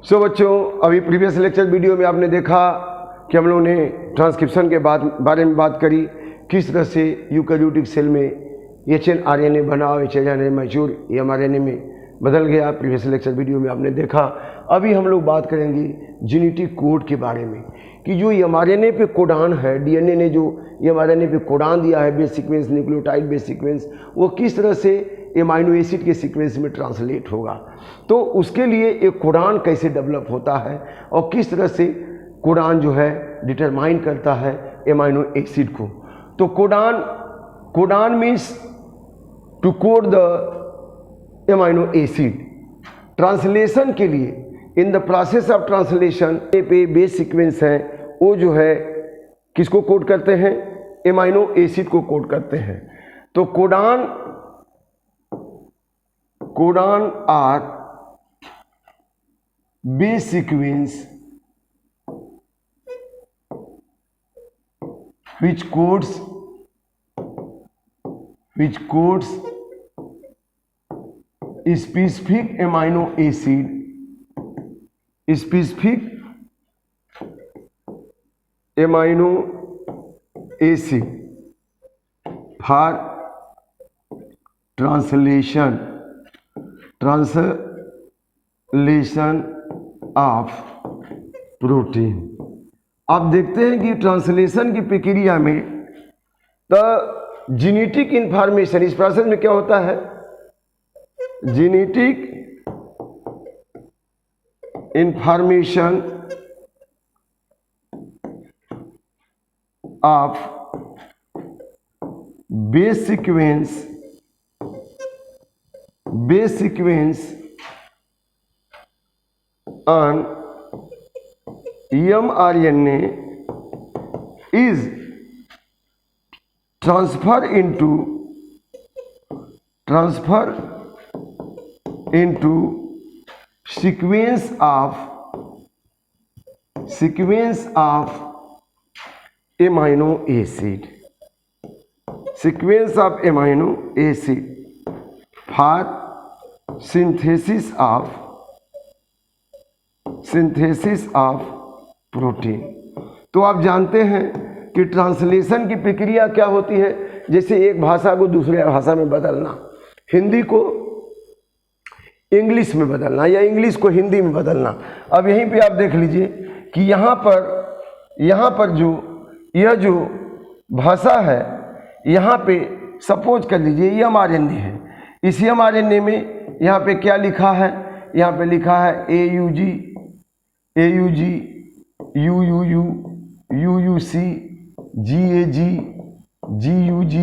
सो बच्चों, अभी previous lecture video में आपने देखा कि हम लोगों ने ट्रांसक्रिप्शन के बारे में बात करी, किस तरह से यूकैरियोटिक सेल में HNRNA बना और HNRNA मैच्योर mRNA में बदल गया। प्रीवियस लेक्चर वीडियो में आपने देखा। अभी हम लोग बात करेंगे जेनेटिक कोड के बारे में कि जो mRNA पे कोडान है, DNA ने जो mRNA पे कोडान दिया है, base sequence, nucleotide base sequence, वो किस तरह से एमाइनो एसिड के सीक्वेंस में ट्रांसलेट होगा। तो उसके लिए एक कोडान कैसे डेवलप होता है और किस तरह से कोडान जो है डिटरमाइन करता है एमाइनो एसिड को। तो codon means to code the amino acid. Translation के लिए in the process of translation पे बेस सीक्वेंस है वो जो है किसको कोड करते हैं, एमाइनो एसिड को कोड करते हैं। तो codon are base sequence which codes specific amino acid for translation of protein. आप देखते हैं कि ट्रांसलेशन की प्रक्रिया में तो जेनेटिक इंफॉर्मेशन, इस प्रोसेस में क्या होता है, genetic information of base sequence on mRNA is transferred into sequence of amino acid for synthesis of protein. तो आप जानते हैं कि ट्रांसलेशन की प्रक्रिया क्या होती है, जैसे एक भाषा को दूसरे भाषा में बदलना, हिंदी को इंग्लिश में बदलना या इंग्लिश को हिंदी में बदलना। अब यहीं पे आप देख लीजिए कि यहाँ पर यह जो भाषा है, यहाँ पे सपोज कर लीजिए ये mRNA है। इस mRNA में यहाँ पे क्या लिखा है, यहाँ पे लिखा है AUG, UUU, UUC, GAG, GUG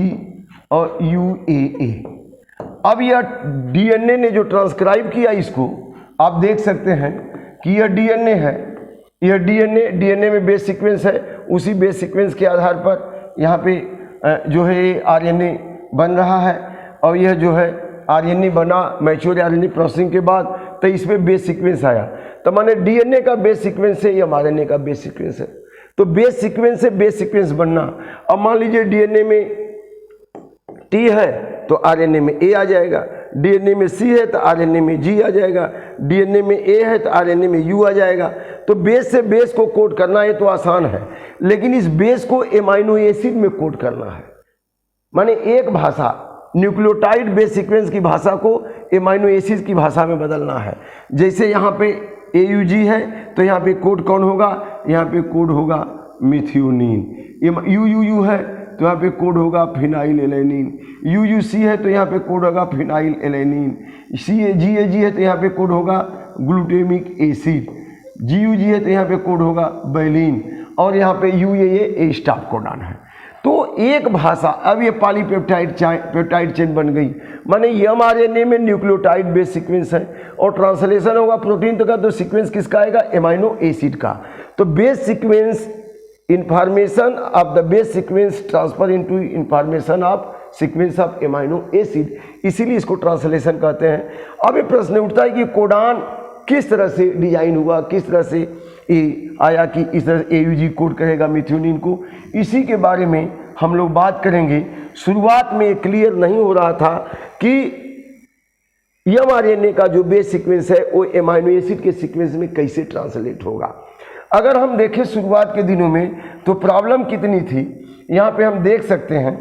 और UAA। अब यह DNA ने जो ट्रांसक्राइब किया, इसको आप देख सकते हैं कि यह DNA है। यह DNA में बेस सीक्वेंस है। उसी बेस सीक्वेंस के आधार पर यहाँ पे जो है RNA बन रहा है और यह जो है RNA बना मैच्योर RNA प्रोसेसिंग के बाद, तो इसमें बेस सीक्वेंस आया। तो माने DNA का बेस सीक्वेंस है, या mRNA का बेस सीक्वेंस है। तो बेस सीक्वेंस से बेस सीक्वेंस बनना। अब मान लीजिए DNA में T है तो RNA में A आ जाएगा, DNA में C है तो RNA में G आ जाएगा, DNA में A है तो RNA में U आ जाएगा। तो बेस से बेस को कोड करना ये तो आसान है, लेकिन इस बेस को एमाइनो एसिड में कोड करना है। माने एक भाषा, न्यूक्लियोटाइड बेस सीक्वेंस की भाषा को एमाइनो एसिड की भाषा में बदलना है। जैसे यहाँ पे AUG है तो यहाँ पे कोड कौन होगा, यहाँ पे कोड होगा मिथ्योनिन। UUU है तो यहाँ पे कोड होगा फिनाइल एलेनिन। UUC है तो यहाँ पे कोड होगा फिनाइल एलेनिन। GAG है तो यहाँ पे कोड होगा ग्लूटामिक एसिड। GUG है तो यहाँ पे कोड होगा बैलिन। और यहाँ पे UAA स्टॉप कोडान है। तो एक भाषा, अब ये पॉलीपेप्टाइड चेन बन गई। माने mRNA में न्यूक्लियोटाइड बेस सीक्वेंस है और ट्रांसलेशन होगा प्रोटीन तक का, तो सीक्वेंस किसका आएगा, एमाइनो एसिड का। तो base sequence information of the base sequence transfer into information of sequence of amino acid, इसीलिए इसको ट्रांसलेशन कहते हैं। अब ये प्रश्न उठता है कि कोडान किस तरह से डिजाइन हुआ, किस तरह से आया कि इस तरह AUG कोड करेगा मिथ्योनिन को। इसी के बारे में हम लोग बात करेंगे। शुरुआत में क्लियर नहीं हो रहा था कि mRNA का जो बेस सीक्वेंस है वो एमाइनो एसिड के सीक्वेंस में कैसे ट्रांसलेट होगा। अगर हम देखें शुरुआत के दिनों में तो प्रॉब्लम कितनी थी, यहाँ पे हम देख सकते हैं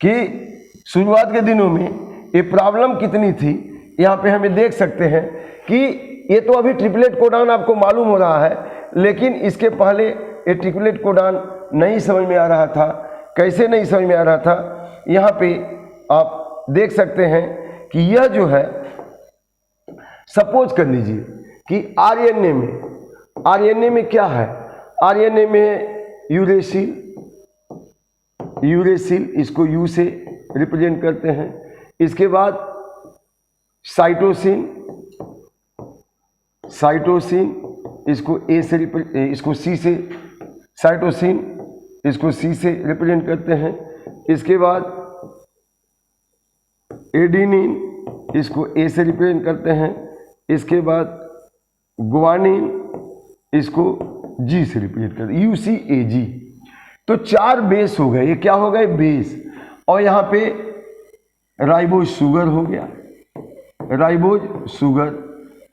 कि शुरुआत के दिनों में ये प्रॉब्लम कितनी थी। यहाँ पे हमें देख सकते हैं कि ये तो अभी ट्रिपलेट कोडान आपको मालूम हो रहा है, लेकिन इसके पहले ये ट्रिपलेट कोडान नहीं समझ में आ रहा था। कैसे नहीं समझ में आ रहा था, यहाँ पे आप देख सकते हैं कि यह जो है, सपोज कर लीजिए कि आरएनए में क्या है, आरएनए में यूरेसिल इसको यू से रिप्रेजेंट करते हैं। इसके बाद साइटोसिन इसको ए से इसको सी से, साइटोसिन इसको सी से रिप्रेजेंट करते हैं। इसके बाद एडेनिन इसको ए से रिप्रेजेंट करते हैं। इसके बाद ग्वानिन इसको जी से रिप्रेजेंट करते हैं, UCAG। तो 4 बेस हो गए, ये क्या हो गए, बेस। और यहाँ पे राइबोज शुगर हो गया, राइबोज शुगर।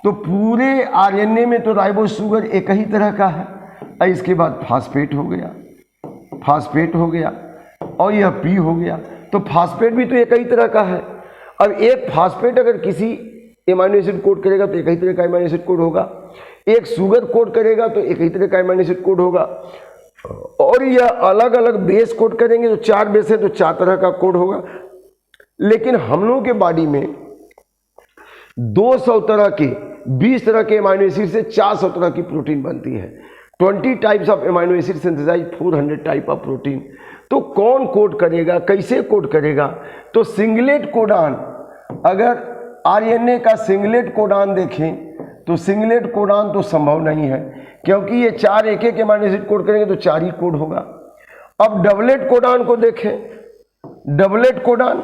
तो पूरे आरएनए में तो राइबोज शुगर एक ही तरह का है। और इसके बाद फास्फेट हो गया, और यह पी हो गया। तो फास्फेट भी तो एक ही तरह का है। अब एक फास्फेट अगर किसी एमाइनो एसिड कोड करेगा तो एक ही तरह का एमाइनो एसिड कोड होगा, एक शुगर कोड करेगा तो एक ही तरह का एमाइनो एसिड कोड होगा, और यह अलग अलग बेस कोड करेंगे। तो 4 बेस है तो 4 तरह का कोड होगा। लेकिन हम लोगों के बॉडी में 200 तरह के 20 तरह के एमाइनो एसिड से 400 तरह की प्रोटीन बनती है। 20 types of amino acid synthesise 400 type of protein. तो कौन कोड करेगा, कैसे कोड करेगा? तो सिंगलेट कोडान, अगर आरएनए का सिंगलेट कोडान देखें तो सिंगलेट कोडान तो संभव नहीं है, क्योंकि ये 4 एक एक एमाइनो एसिड कोड करेंगे तो 4 ही कोड होगा। अब डबलेट कोडान को देखें, डबलेट कोडान,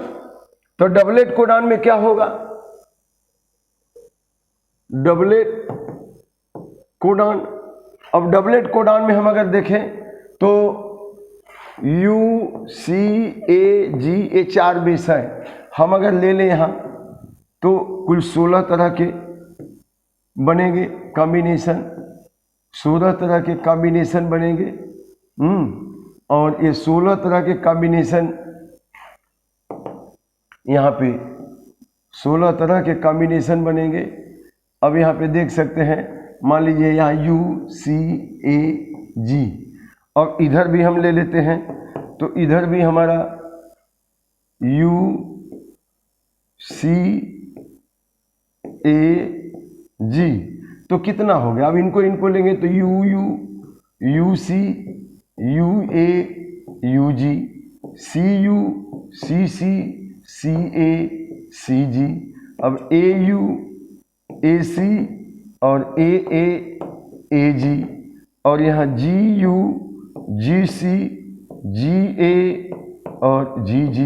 तो डबलेट कोडान में क्या होगा, डबलेट कोडान। अब डबलेट कोडान में हम अगर देखें तो UCAG ये 4 बेस है। हम अगर ले लें यहाँ तो कुल 16 तरह के बनेंगे कॉम्बिनेशन, 16 तरह के कॉम्बिनेशन बनेंगे। और ये 16 तरह के कॉम्बिनेशन, यहाँ पे 16 तरह के कॉम्बिनेशन बनेंगे। अब यहाँ पे देख सकते हैं, मान लीजिए यहाँ UCAG, और इधर भी हम ले लेते हैं तो इधर भी हमारा UCAG। तो कितना हो गया? अब इनको लेंगे तो UC UAUG CU CC CA CG। अब AU AC और AA AG, और यहाँ GU GC GA और GG।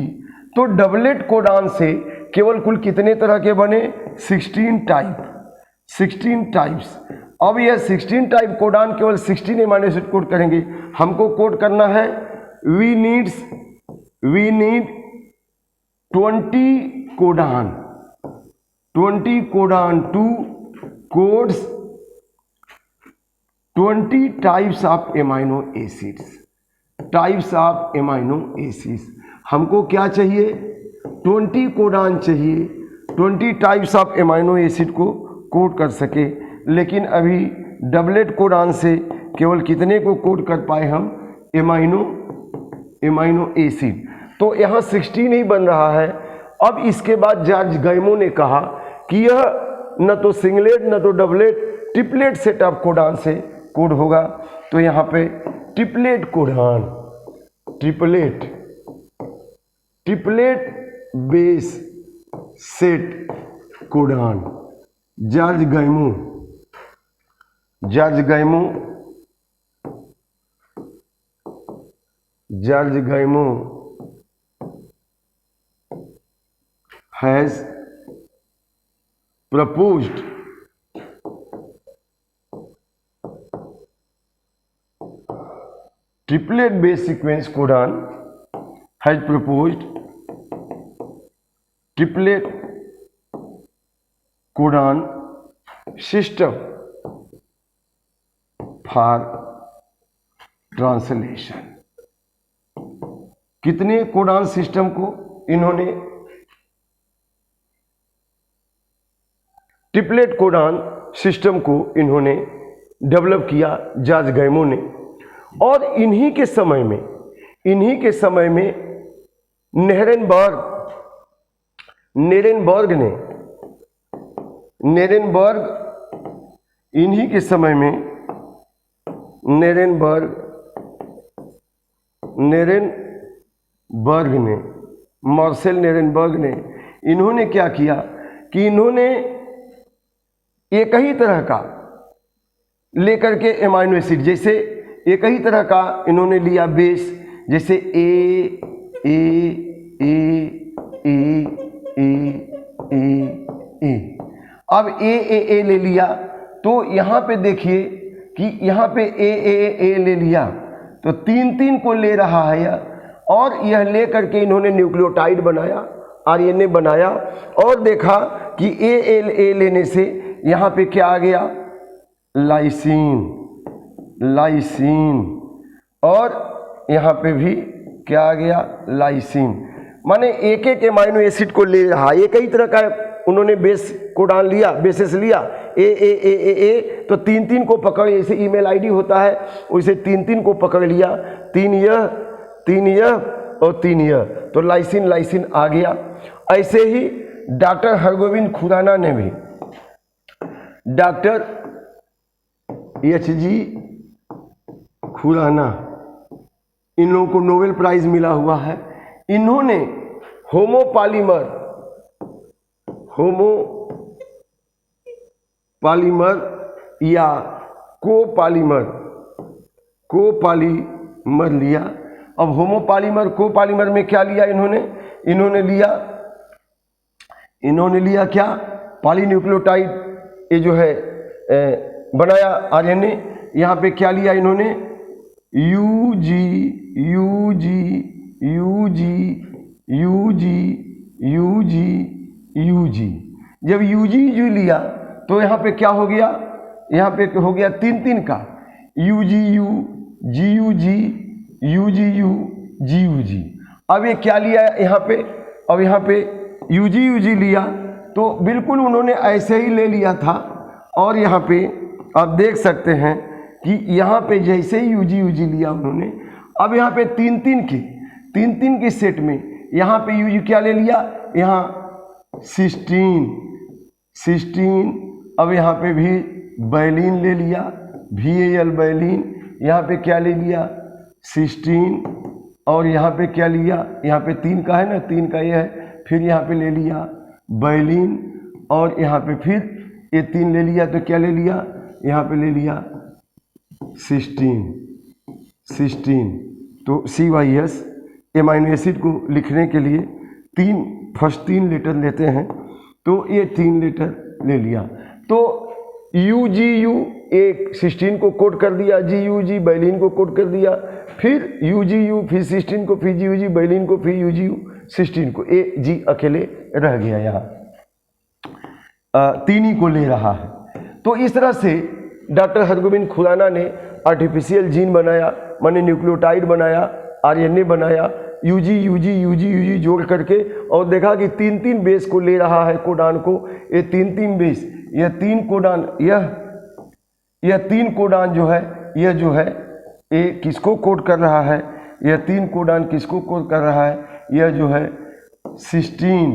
तो डबलेट कोडान से केवल कुल कितने तरह के बने? 16 टाइप्स। अब यह 16 टाइप कोडान केवल 16 एमाइनो एसिड कोड करेंगे। हमको कोड करना है, we need 20 codon to codes 20 types of amino acids. हमको क्या चाहिए? 20 कोडान चाहिए, 20 टाइप्स ऑफ एमाइनो एसिड को कोड कर सके। लेकिन अभी डबलेट कोडान से केवल कितने को कोड कर पाए हम? Amino acid. तो यहाँ 16 ही बन रहा है। अब इसके बाद जॉर्ज गैमो ने कहा कि यह न तो सिंगलेट न तो doublet, triplet set of codon से कोड होगा। तो यहाँ पे triplet codon, triplet base set codon, George गैमो has proposed triplet base sequence codon has proposed triplet codon system for translation. कितने कोडान सिस्टम को इन्होंने, ट्रिपलेट कोडान सिस्टम को इन्होंने डेवलप किया जॉर्ज गैमो ने। और इन्हीं के समय में नेरेनबर्ग इन्हीं के समय में मार्सेल नेरेनबर्ग ने इन्होंने क्या किया कि इन्होंने एक ही तरह का लेकर के एमाइनो एसिड, जैसे एक ही तरह का इन्होंने लिया बेस, जैसे ए ए ए ए ए ए ए। अब ए ले लिया तो यहाँ पे देखिए कि यहाँ पे ए ले लिया तो 3 को ले रहा है और यह ले करके इन्होंने न्यूक्लियोटाइड बनाया, आरएनए बनाया और देखा कि ए लेने से यहाँ पे क्या आ गया, लाइसीन और यहाँ पे भी क्या आ गया, लाइसीन। माने एक एमाइनो एसिड को ले रहा, एक ही तरह का उन्होंने बेस कोडान लिया, बेसिस लिया ए तो 3 को पकड़, जैसे ईमेल आईडी होता है वैसे 3 को पकड़ लिया, 3 यह और 3 यह, तो लाइसिन आ गया। ऐसे ही डॉक्टर हरगोविंद खुराना ने भी, डॉक्टर HG खुराना, इन लोगों को नोबेल प्राइज मिला हुआ है। इन्होंने होमोपॉलीमर या कोपॉलीमर लिया। अब होमोपॉलीमर कोपॉलीमर में क्या लिया इन्होंने लिया क्या, पॉलीन्यूक्लियोटाइड, ये जो है बनाया आरएनए। यहाँ पे क्या लिया इन्होंने, UG। जब UG लिया तो यहाँ पे क्या हो गया, यहाँ पे हो गया 3 का UGU, GUG। अब ये क्या लिया यहाँ पे, अब यहाँ पे UG लिया तो बिल्कुल उन्होंने ऐसे ही ले लिया था। और यहाँ पे आप देख सकते हैं कि यहाँ पे जैसे ही UG लिया उन्होंने, अब यहाँ पे 3 के सेट में यहाँ पे UG क्या ले लिया, यहाँ सिस्टीन। अब यहाँ पे भी बैलिन ले लिया, VAL बैलिन। यहाँ पे क्या ले लिया, सिस्टीन। और यहाँ पे क्या लिया, यहाँ पे 3 का है ना, 3 का ये है, फिर यहाँ पे ले लिया बैलिन और यहाँ पे फिर ये 3 ले लिया तो क्या ले लिया, यहाँ पे ले लिया सिस्टीन। तो CYS एमाइनो एसिड को लिखने के लिए फर्स्ट 3 लेटर लेते हैं, तो ये 3 लेटर ले लिया। तो UGU एक सिस्टीन को कोड कर दिया, GUG बैलिन को कोड कर दिया, फिर UGU फिर सिस्टीन को, फिर GUG बैलिन को, फिर UGU सिस्टीन को, AG अकेले रह गया यहाँ, 3 ही को ले रहा है। तो इस तरह से डॉक्टर हरगोविंद खुराना ने आर्टिफिशियल जीन बनाया, माने न्यूक्लियोटाइड बनाया, आरएनए बनाया, UG जोड़ करके, और देखा कि 3 बेस को ले रहा है कोडान को, ये 3 बेस, यह 3 कोडान, यह 3 कोडान जो है, यह जो है ये किसको कोड कर रहा है, यह 3 कोडान किसको कोड कर रहा है, यह जो है सिस्टीन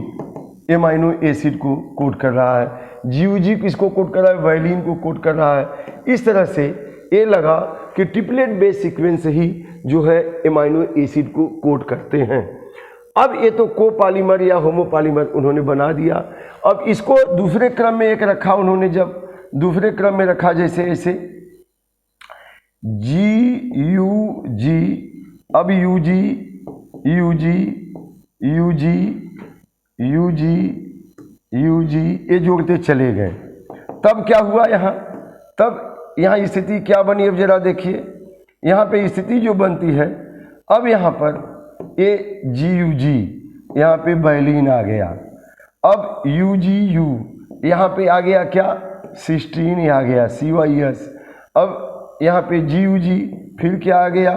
एमाइनो एसिड को कोड कर रहा है, GUG किसको कोड कर रहा है, वैलिन को कोड कर रहा है। इस तरह से ये लगा कि ट्रिपलेट बेस सीक्वेंस ही जो है एमाइनो एसिड को कोड करते हैं। अब ये तो कोपॉलीमर या होमोपॉलीमर उन्होंने बना दिया। अब इसको दूसरे क्रम में एक रखा उन्होंने, जब दूसरे क्रम में रखा जैसे ऐसे GUG, अब UG ये जोड़ते चले गए। तब क्या हुआ यहाँ, तब यहाँ स्थिति क्या बनी, अब जरा देखिए यहाँ पे स्थिति जो बनती है, अब यहाँ पर ये GUG, यहाँ पे बैलिन आ गया। अब UGU यहाँ पे आ गया क्या, सिस्टीन आ गया CYS। अब यहाँ पे GUG, फिर क्या आ गया,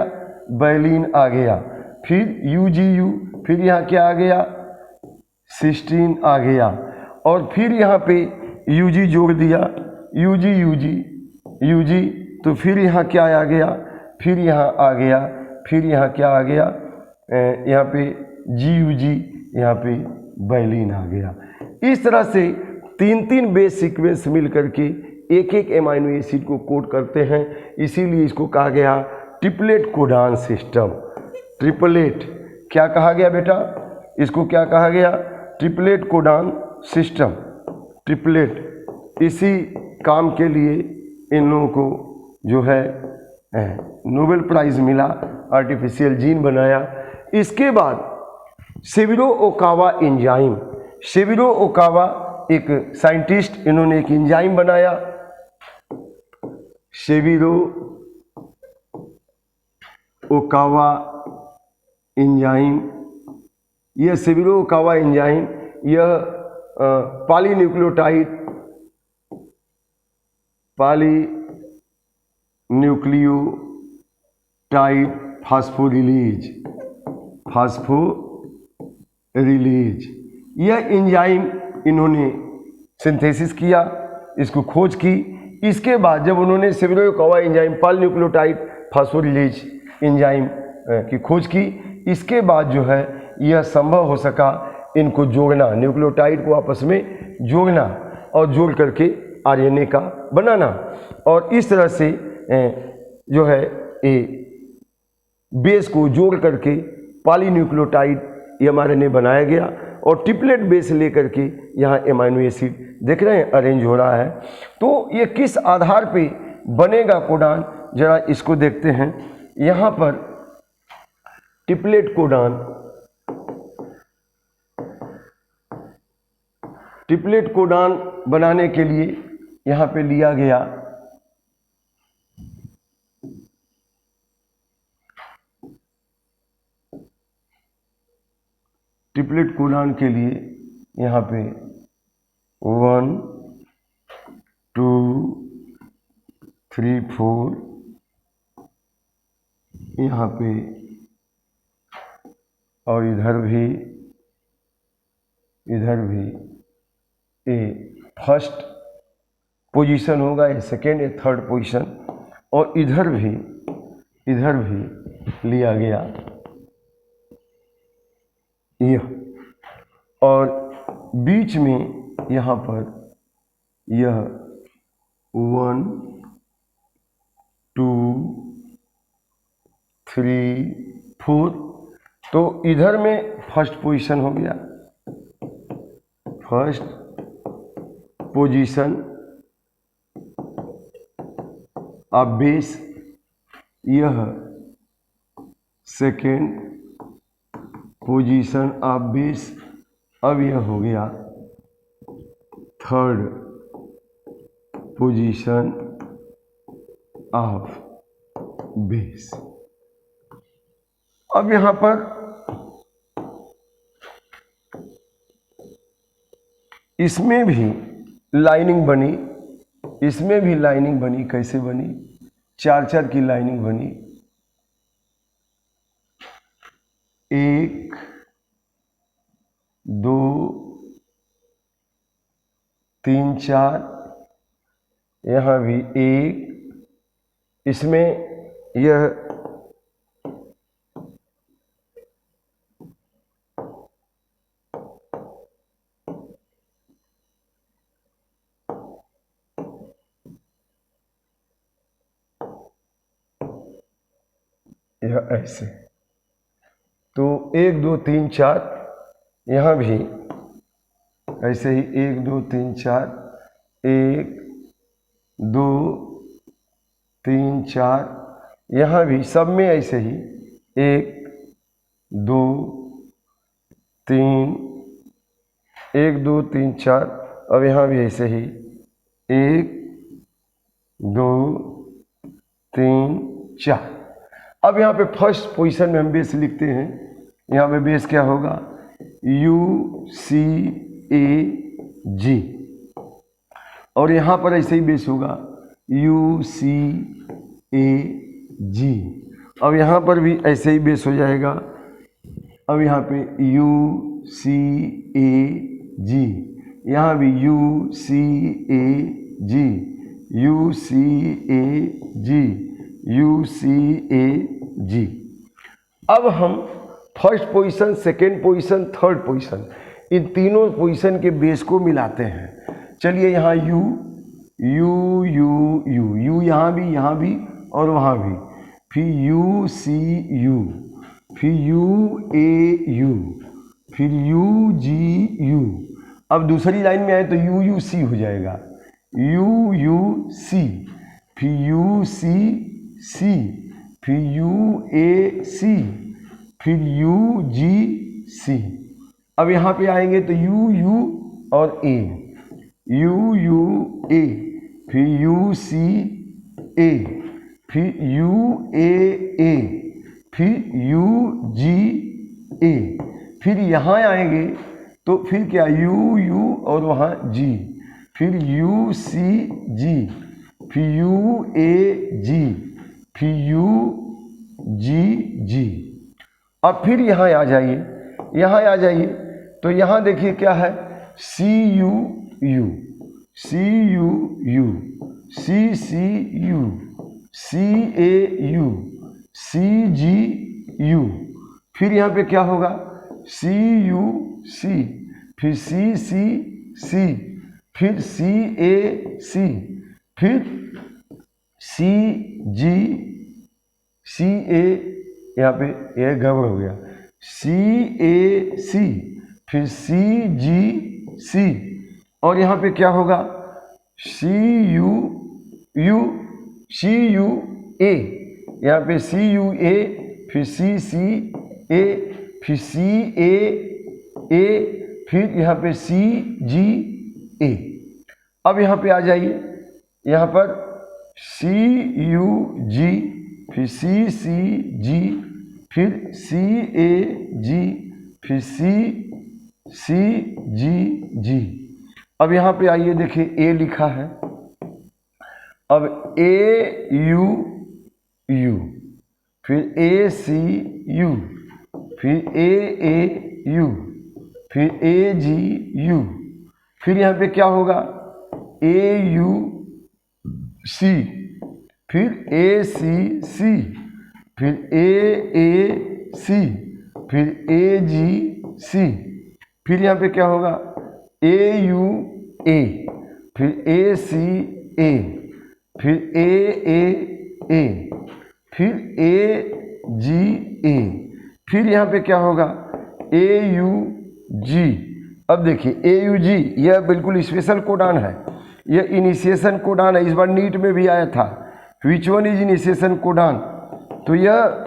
वैलिन आ गया, फिर UGU, फिर यहाँ क्या आ गया, सिस्टीन आ गया, और फिर यहाँ पे UG जोड़ दिया, UG, तो फिर यहाँ क्या आ गया, फिर यहाँ आ गया, फिर यहाँ क्या आ गया, यहाँ पे GUG, यहाँ पे वैलिन आ गया। इस तरह से 3 बेस सीक्वेंस मिल करके एक एमाइनो एसिड को कोड करते हैं, इसीलिए इसको कहा गया ट्रिपलेट कोडान सिस्टम। ट्रिपलेट क्या कहा गया बेटा, इसको क्या कहा गया, ट्रिपलेट कोडान सिस्टम। ट्रिपलेट, इसी काम के लिए इन लोगों को जो है नोबेल प्राइज़ मिला, आर्टिफिशियल जीन बनाया। इसके बाद सेविरो ओकावा एंजाइम, सेविरो ओकावा एक साइंटिस्ट, इन्होंने एक एंजाइम बनाया, सेविरो ओकावा एंजाइम। यह सेविरो ओकावा एंजाइम यह पॉलीन्यूक्लियोटाइड फास्फोरिलीज, यह एंजाइम इन्होंने सिंथेसिस किया, इसको खोज की। इसके बाद जब उन्होंने सेविरो ओकावा एंजाइम पॉलीन्यूक्लियोटाइड फास्फोरिलीज एंजाइम की खोज की, इसके बाद जो है यह संभव हो सका इनको जोड़ना, न्यूक्लियोटाइड को आपस में जोड़ना और जोड़ करके RNA का बनाना, और इस तरह से जो है बेस को जोड़ करके पॉलीन्यूक्लियोटाइड mRNA बनाया गया, और ट्रिपलेट बेस लेकर के यहाँ एमाइनो एसिड देख रहे हैं अरेंज हो रहा है। तो ये किस आधार पे बनेगा कोडान, जरा इसको देखते हैं। यहाँ पर ट्रिपलेट कोडान बनाने के लिए यहाँ पे लिया गया ट्रिपलेट कोडान के लिए यहाँ पे 1 2 3 4 यहाँ पे, और इधर भी ए फर्स्ट पोजीशन होगा, ये सेकेंड, ये थर्ड पोजीशन, और इधर भी लिया गया यह, और बीच में यहाँ पर यह 1 2 3 4, तो इधर में फर्स्ट पोजीशन हो गया, फर्स्ट पोजीशन ऑफ बेस, यह सेकेंड पोजीशन ऑफ बेस, अब यह हो गया थर्ड पोजीशन ऑफ बेस। अब यहाँ पर इसमें भी लाइनिंग बनी, इसमें भी लाइनिंग बनी, कैसे बनी, 4 की लाइनिंग बनी, 1 2 3 4, यहाँ भी 1, इसमें यह ऐसे, तो 1 2 3 4, यहाँ भी ऐसे ही 1 2 3 4, 1 2 3 4, यहाँ भी सब में ऐसे ही 1 2 3, 1 2 3 4, अब यहाँ भी ऐसे ही 1 2 3 4। अब यहाँ पे फर्स्ट पोजीशन में हम बेस लिखते हैं, यहाँ पे बेस क्या होगा, UCAG, और यहाँ पर ऐसे ही बेस होगा यू सी ए जी। अब यहाँ पर भी ऐसे ही बेस हो जाएगा। अब यहाँ पे यू सी ए जी, यहाँ भी U C A G, U C A G, U C A G. अब हम first position, second position, third position, इन तीनों पोजीशन के बेस को मिलाते हैं। चलिए यहाँ U U U U U यहाँ भी और वहाँ भी, फिर यू सी यू, फिर यू ए यू, फिर यू जी यू। अब दूसरी लाइन में आए तो यू यू सी हो जाएगा, यू यू सी, फिर यू सी सी, फिर यू ए सी, फिर यू जी सी। अब यहाँ पे आएंगे तो यू यू और ए, यू यू ए, फिर यू सी ए, फिर यू ए, फिर यू जी ए। फिर यहाँ आएंगे तो फिर क्या, यू यू और वहाँ जी, फिर यू सी जी, फिर यू ए जी, फिर यू जी जी। अब फिर यहाँ आ जाइए, तो यहाँ देखिए क्या है, C U U, C U U, C C U, C A U, C G U. फिर यहाँ पे क्या होगा, सी यू सी, फिर सी सी सी, फिर सी ए सी, फिर सी जी सी ए, यहाँ पे ये गड़बड़ हो गया, सी ए सी, फिर सी जी सी। और यहाँ पे क्या होगा, सी U U, C U A, यहाँ पे सी यू ए, फिर सी सी ए, फिर सी ए, फिर यहाँ पे सी जी ए। अब यहाँ पे आ जाइए, यहाँ पर सी यू जी, फिर सी सी जी, फिर सी ए जी, फिर सी जी जी। अब यहाँ पे आइए, देखिए ए लिखा है, अब ए यू यू, फिर ए सी यू, फिर ए यू, फिर ए जी यू। फिर यहाँ पे क्या होगा, ए यू सी, फिर ए सी सी, फिर ए सी, फिर ए जी सी। फिर यहाँ पे क्या होगा, ए यू ए, फिर ए सी ए, फिर ए, फिर ए जी ए। फिर यहाँ पे क्या होगा, ए यू जी। अब देखिए ए यू जी, यह बिल्कुल स्पेशल कोडान है, यह इनिशिएशन कोडान है, इस बार नीट में भी आया था, which one is initiation codon. तो यह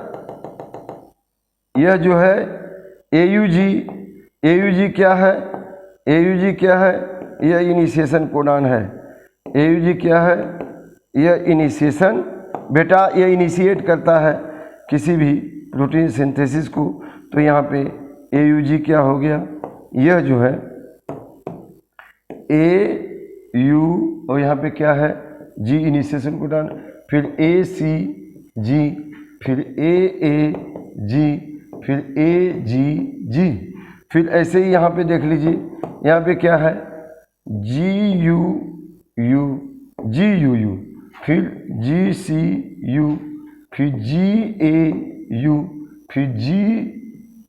जो है ए यू जी क्या है, ए यू जी क्या है, यह इनिशिएशन कोडान है। ए यू जी क्या है, यह इनिशिएशन, बेटा यह इनिशिएट करता है किसी भी प्रोटीन सिंथेसिस को। तो यहाँ पे ए यू जी क्या हो गया, यह जो है ए यू और यहाँ पे क्या है जी, इनिशिएशन कोडान, फिर ए सी जी, फिर ए जी, फिर ए जी। फिर ऐसे ही यहाँ पे देख लीजिए, यहाँ पे क्या है, जी यू यू, फिर जी सी यू, फिर जी ए यू, फिर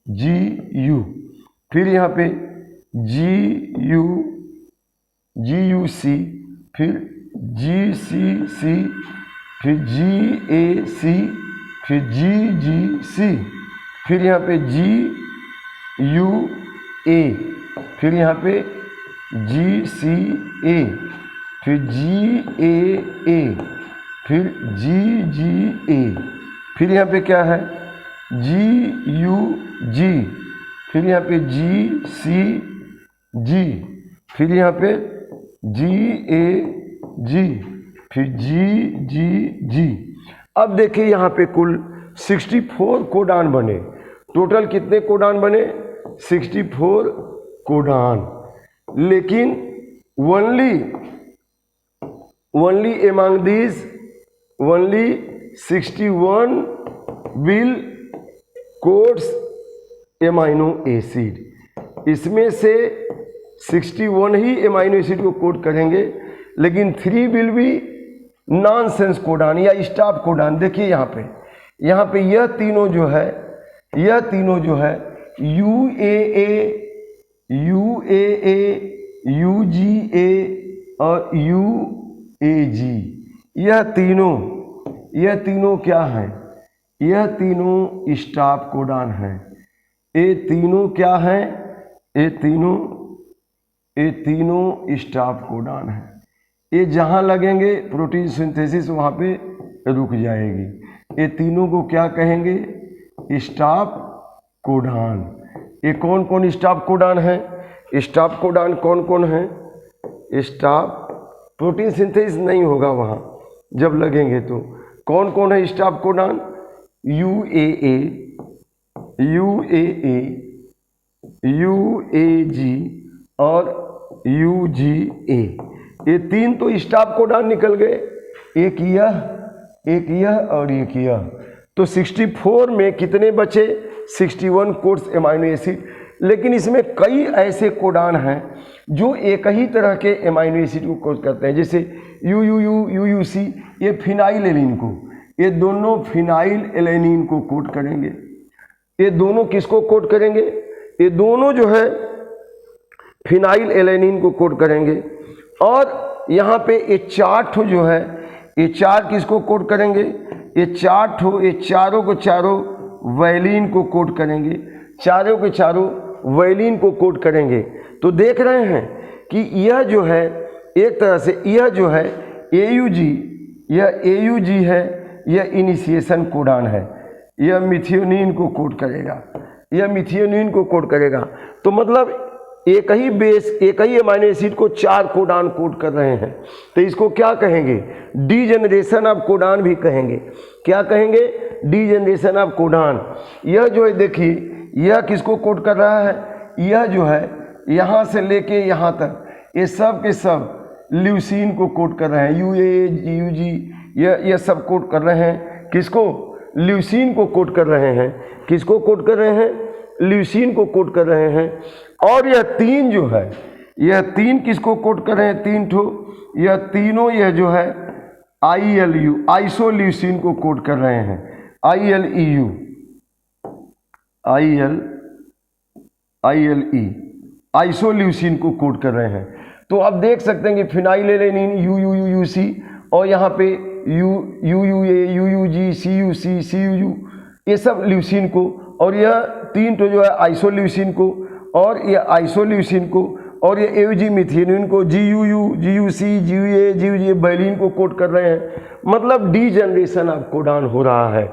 जी यू। फिर यहाँ पे जी यू सी, फिर जी सी, फिर जी ए सी, फिर जी सी। फिर यहाँ पे जी यू ए, फिर यहाँ पे जी सी ए, फिर जी ए, फिर जी ए। फिर यहाँ पे क्या है, जी यू जी, फिर यहाँ पे जी सी जी, फिर यहाँ पे जी ए जी, फिर जी। अब देखिए यहाँ पे कुल 64 कोडान बने। टोटल कितने कोडान बने, 64 कोडान। लेकिन only only among these only 61 will codes amino acid, इसमें से 61 ही एमाइनो एसिड को कोड करेंगे, लेकिन 3 विल बी नॉनसेंस कोडान या स्टॉप कोडान। देखिए यहाँ पे यह तीनों जो है UAA, UAA, UGA और UAG, यह तीनों क्या हैं? यह तीनों स्टॉप कोडान हैं। ये तीनों क्या हैं? ये तीनों स्टॉप कोडान हैं। ये जहाँ लगेंगे प्रोटीन सिंथेसिस वहाँ पे रुक जाएगी। ये तीनों को क्या कहेंगे? Stop codon. ये कौन कौन स्टॉप कोडान है? स्टॉप कोडान कौन कौन है? स्टॉप, प्रोटीन सिंथेसिस नहीं होगा वहाँ जब लगेंगे तो कौन कौन है stop codon? UAA, UAA, UAG और UGA। ये तीन तो स्टॉप कोडान निकल गए, एक यह और एक यह। तो 64 में कितने बचे? 61 कोड्स एमाइनो एसिड। लेकिन इसमें कई ऐसे कोडान हैं जो एक ही तरह के एमाइनो एसिड को कोड करते हैं, जैसे UUU, UUC, ये फिनाइल एलिन को, ये दोनों फिनाइल एलेनिन को कोड करेंगे। ये दोनों किसको कोड करेंगे? ये दोनों जो है फिनाइल एलेनिन को कोड करेंगे। और यहाँ पे ये 4 ठो जो है, ये 4 किसको कोड करेंगे? ये 4 ठो, ये चारों को चारों वैलिन को कोड करेंगे, चारों के चारों वैलिन को कोड करेंगे। तो देख रहे हैं कि यह जो है एक तरह से यह जो है AUG, यह AUG है, यह इनिशिएशन कोडान है, यह मिथियोनिन को कोड करेगा, यह मिथियोनिन को कोड करेगा। तो मतलब एक ही बेस, एक ही एमाइनो एसिड को 4 कोडान कोड कर रहे हैं। तो इसको क्या कहेंगे? डीजेनरेशन ऑफ कोडान भी कहेंगे। क्या कहेंगे? Degeneration of codon. यह जो है देखिए, यह किसको कोड कर रहा है? यह जो है यहाँ से लेके यहाँ तक ये सब के सब ल्यूसीन को कोड कर रहे हैं। UAA, UG, यह सब कोड कर रहे हैं। किसको? ल्यूसीन को कोड कर रहे हैं। किसको कोड कर रहे हैं? ल्यूसीन को कोड कर रहे हैं। और यह 3 जो है, यह 3 किसको कोड कर रहे हैं? 3 ठो, यह तीनों यह जो है ILU, आइसोल्यूसिन को कोड कर रहे हैं। ILEU, ILE, आइसोल्यूसिन को कोड कर रहे हैं। तो आप देख सकते हैं कि फिनाइल एलेनिन UUUC और यहाँ पे UUA, UUG, CUC, CUU, ये सब ल्यूसिन को, और यह 3 तो जो है आइसोल्यूसिन को, और यह आइसोल्यूसिन को, और ये AUG मिथियोनिन को, GUU, GUC, GUA, GUG valine को कोड कर रहे हैं। मतलब डीजेनरेशन ऑफ कोडान हो रहा है।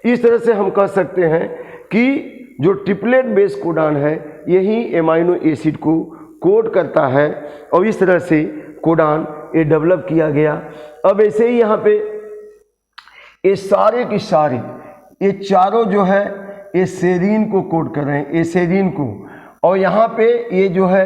इस तरह से हम कह सकते हैं कि जो ट्रिपलेट बेस कोडान है यही एमाइनो एसिड को कोड करता है, और इस तरह से कोडान ये डेवलप किया गया। अब ऐसे ही यहाँ पे ये सारे की सारी ये चारों जो है ये सेरीन को कोड कर रहे हैं, ये सेरीन को, और यहाँ पे ये जो है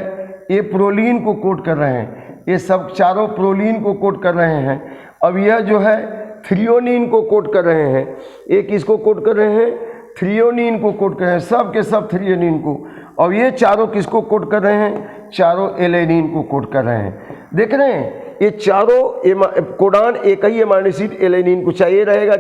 ये प्रोलीन को कोड कर रहे हैं। ये सब चारों प्रोलीन को कोड कर रहे हैं। अब यह जो है थ्रियोनिन को कोड कर रहे हैं। ये किसको कोड कर रहे हैं? थ्रियोनिन को कोड कर रहे हैं, सब के सब थ्रियोनिन को। और ये चारों किसको कोड कर रहे हैं? चारों एलेनिन को कोड कर रहे हैं। देख रहे हैं ये चारों कोडान एक ही एमाइनो एसिड एलेनिन को, चाहिए रहेगा,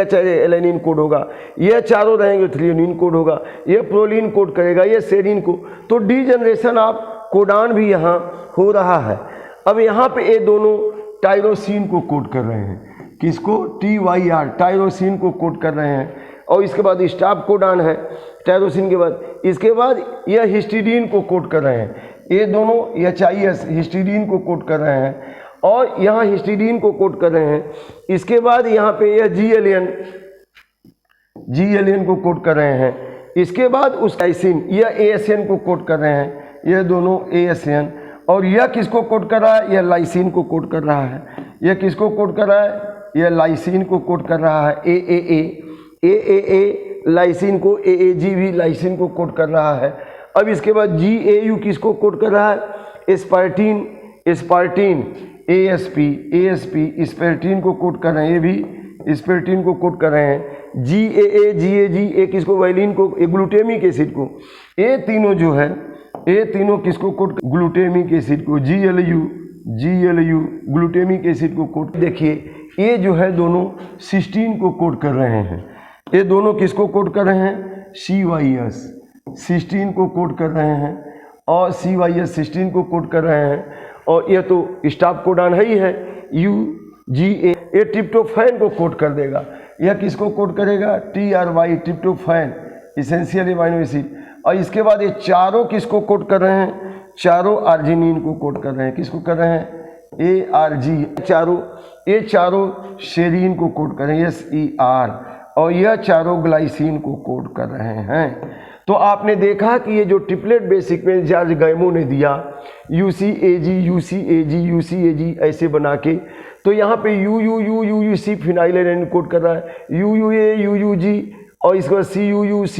चाहे एलेनिन कोड होगा। ये चारों रहेंगे थ्रियोनिन कोड होगा, ये प्रोलीन कोड करेगा, ये सेरीन को। तो डीजेनरेशन ऑफ कोडान भी यहाँ हो रहा है। अब यहाँ पे ये दोनों टायरोसिन को कोड कर रहे हैं। किसको? TYR, टायरोसिन को कोड कर रहे हैं। और इसके बाद स्टॉप कोडान है टायरोसिन के बाद। इसके बाद यह हिस्टीडीन को कोड कर रहे हैं। ये दोनों HIS हिस्टीडीन को कोड कर रहे हैं, और यहाँ हिस्टीडीन को कोड कर रहे हैं। इसके बाद यहाँ पे यह GLN को कोड कर रहे हैं। इसके बाद उस लाइसिन, यह ASN को कोड कर रहे हैं, यह दोनों ASN। और यह किसको कोड कर रहा है? यह लाइसिन को कोड कर रहा है। यह किसको कोड कर रहा है? यह लाइसिन को कोड कर रहा है। AAA लाइसिन को, AAG भी लाइसिन को कोड कर रहा है। अब इसके बाद GAU किसको कोड कर रहा है? एस्पार्टीन ASP स्पेरटीन को कोड कर रहे हैं, ये भी स्पेरटीन को कोड कर रहे हैं। GAG एक इसको वाइलिन को, एक ग्लूटामिक एसिड को, ये तीनों जो है, ये तीनों किसको कोड, ग्लूटामिक एसिड को, GLU ग्लूटामिक एसिड को कोड। देखिए ये जो है दोनों सिस्टीन को कोड कर रहे हैं, ये दोनों किसको कोड कर रहे हैं, CYS सिस्टीन को कोड कर रहे हैं और CYS सिस्टीन को कोड कर रहे हैं। और ये तो स्टाफ कोडान है ही है, UGA ये ट्रिप्टोफैन को कोड कर देगा। यह किसको कोड करेगा, TRY tryptophan essential amino acid. और इसके बाद ये चारों किसको कोड कर रहे हैं, चारों आर्जिनिन को कोड कर रहे हैं। किसको कर रहे हैं, ARG ये चारों शेरीन को कोड कर रहे हैं, SER। और यह चारों ग्लाइसिन को कोड कर रहे हैं। तो आपने देखा कि ये जो ट्रिपलेट बेस सीक्वेंस जॉर्ज गैमो ने दिया, UCAG ऐसे बना के, तो यहाँ पे UUC फिनाइल एलानिन कोड कर रहा है, UUA UUG, और इसके बाद CUC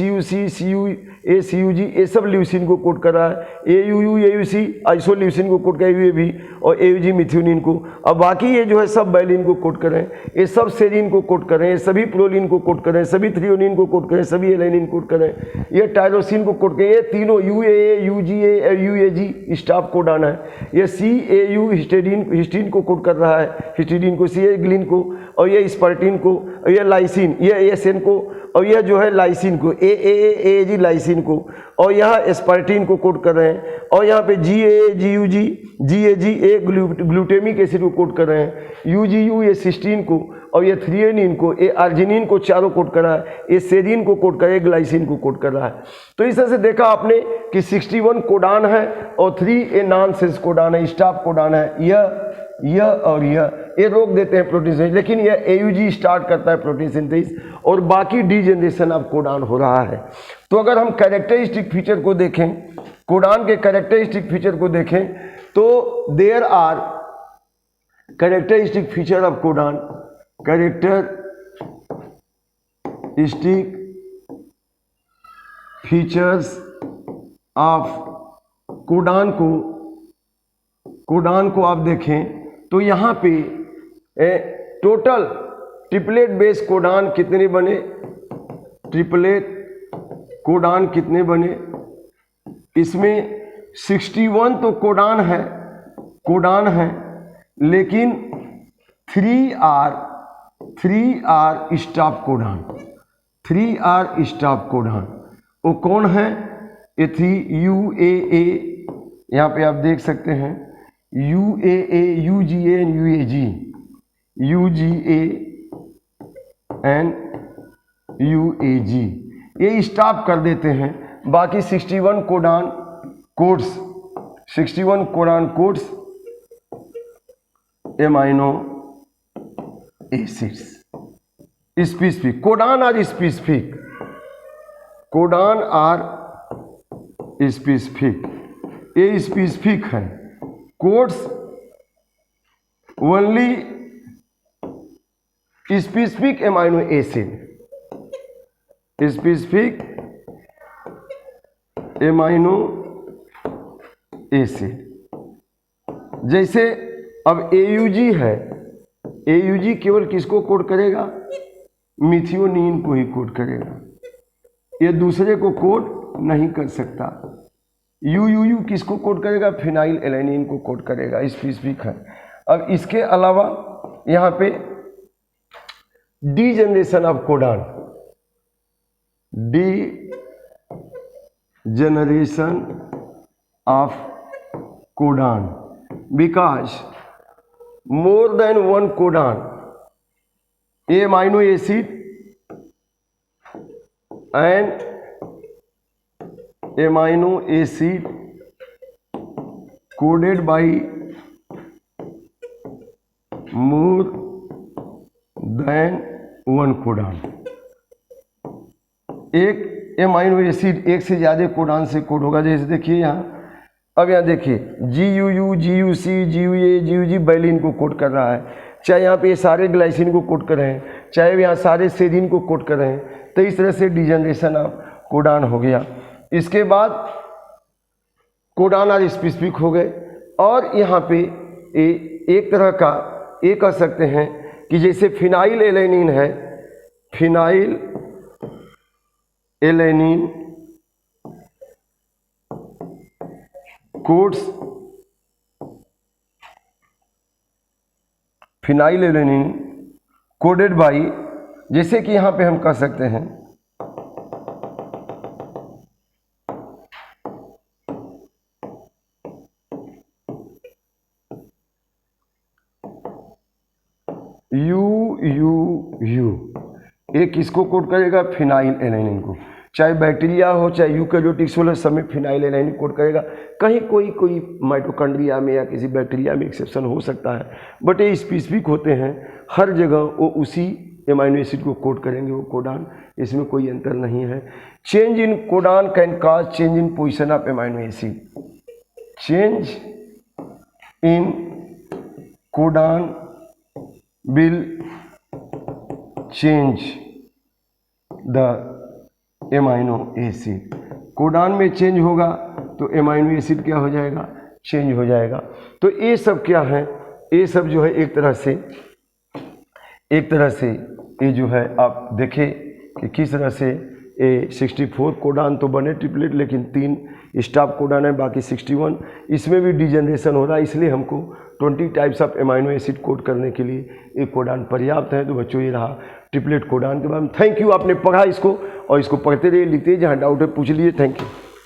CUG ये सब ल्यूसिन को कोड कर रहा है, AUC आइसोल्यूसिन को कोड कर रहा है UAB, और AUG मिथ्योनिन को। अब बाकी ये जो है सब बैलिन को कोड कर रहे हैं, ये सब सेरिन को कोड कर रहे हैं, सभी प्रोलिन को कोड कर रहे हैं, सभी थ्रियोनिन को कोड कर रहे हैं, सभी एलानिन कोड कर रहे हैं, ये टायरोसिन को कोड कर रहे हैं। ये तीनों UAA UGA और UAG स्टाफ कोडान है। ये CAU हिस्टीडीन को कोड कर रहा है, हिस्टीडीन को, CA ग्लिन को, और ये स्पर्टिन को, और ये लाइसिन, ये ASN को, और यह जो है लाइसिन को, AAG लाइसिन को, और यहाँ स्पर्टिन को कोड कर रहे हैं। और यहाँ पे GAG ग्लूटामिक एसिड को कोड कर रहे हैं, UGU ये सिस्टीन को, और ये थ्रियोनिन को, ये आर्जिनिन को चारों कोड कर रहा है, ये सेरिन को कोड कर रहा है, ग्लाइसिन को कोड कर रहा है। तो इस तरह से देखा आपने कि 61 कोडान है और 3 ये नॉन सेंस कोडान है, स्टाफ कोडान है। यह और ये रोक देते हैं प्रोटीन सिंथेसिस, लेकिन यह AUG स्टार्ट करता है प्रोटीन सिंथेसिस, और बाकी डीजेनरेशन ऑफ कोडान हो रहा है। तो अगर हम कैरेक्टरिस्टिक फीचर को देखें, कोडान के कैरेक्टरिस्टिक फीचर को देखें, तो there are characteristic feature of codon, characteristic features of codon को आप देखें तो यहाँ पे टोटल ट्रिपलेट बेस कोडान कितने बने, ट्रिपलेट कोडान कितने बने, इसमें 61 तो कोडान है, लेकिन 3 are stop codon, 3 are stop codon. वो कौन है, ये 3 UAA, यहाँ पे आप देख सकते हैं UAA UGA एंड UAG ये स्टॉप कर देते हैं। बाकी 61 codon codes amino acids specific. Codon are specific, ये स्पेसिफिक है। Codes only specific amino acid, specific amino acid. जैसे अब AUG है, AUG केवल किसको कोड करेगा, मिथियोनिन को ही कोड करेगा, ये दूसरे को कोड नहीं कर सकता। UUU किसको कोड करेगा, फिनाइल एलानिन को कोड करेगा, स्पेसिफिक है। अब इसके अलावा यहाँ पे degeneration of codon, degeneration of codon, because more than 1 codon amino acid and amino acid coded by more than 1 codon. एक एमाइनो एसिड एक से ज़्यादा कोडान से कोड होगा। जैसे देखिए यहाँ, अब यहाँ देखिए GUU GUC GUA GUG baleen को कोड कर रहा है, चाहे यहाँ पे सारे ग्लाइसिन को कोड कर रहे हैं, चाहे यहाँ सारे सेरिन को कोड कर रहे हैं। तो इस तरह से डीजेनरेशन ऑफ कोडान हो गया। इसके बाद कोडान आर स्पेसिफिक हो गए, और यहाँ पे एक तरह का ये कह सकते हैं कि जैसे फिनाइल एलेनिन है, phenyl alanine codes, phenyl alanine coded by, जैसे कि यहां पे हम कह सकते हैं यू, एक किसको कोड करेगा, फिनाइल एलेनिन को, चाहे बैक्टीरिया हो चाहे यूकैरियोटिक्स हो, सब में फिनाइल एलेनिन कोड करेगा। कहीं कोई माइटोकॉन्ड्रिया में या किसी बैक्टीरिया में एक्सेप्शन हो सकता है, बट ये स्पेसिफिक होते हैं, हर जगह वो उसी एमाइनो एसिड को कोड करेंगे, वो कोडान, इसमें कोई अंतर नहीं है। Change in codon can cause change in position of amino acid, change in codon will change the amino acid. Codon में चेंज होगा तो एमाइनो एसिड क्या हो जाएगा, चेंज हो जाएगा। तो ये सब क्या है, ये सब जो है एक तरह से ये जो है आप देखें कि किस तरह से ये 64 कोडान तो बने ट्रिपलेट, लेकिन 3 स्टॉप कोडान है, बाकी 61, इसमें भी डिजनरेशन हो रहा है, इसलिए हमको 20 types of amino acid code करने के लिए एक कोडान पर्याप्त है। तो बच्चों ये रहा ट्रिपलेट कोडान के बारे में। थैंक यू, आपने पढ़ा इसको और इसको पढ़ते रहिए, लिखते रहिए, जहाँ डाउट है पूछ लीजिए। Thank you.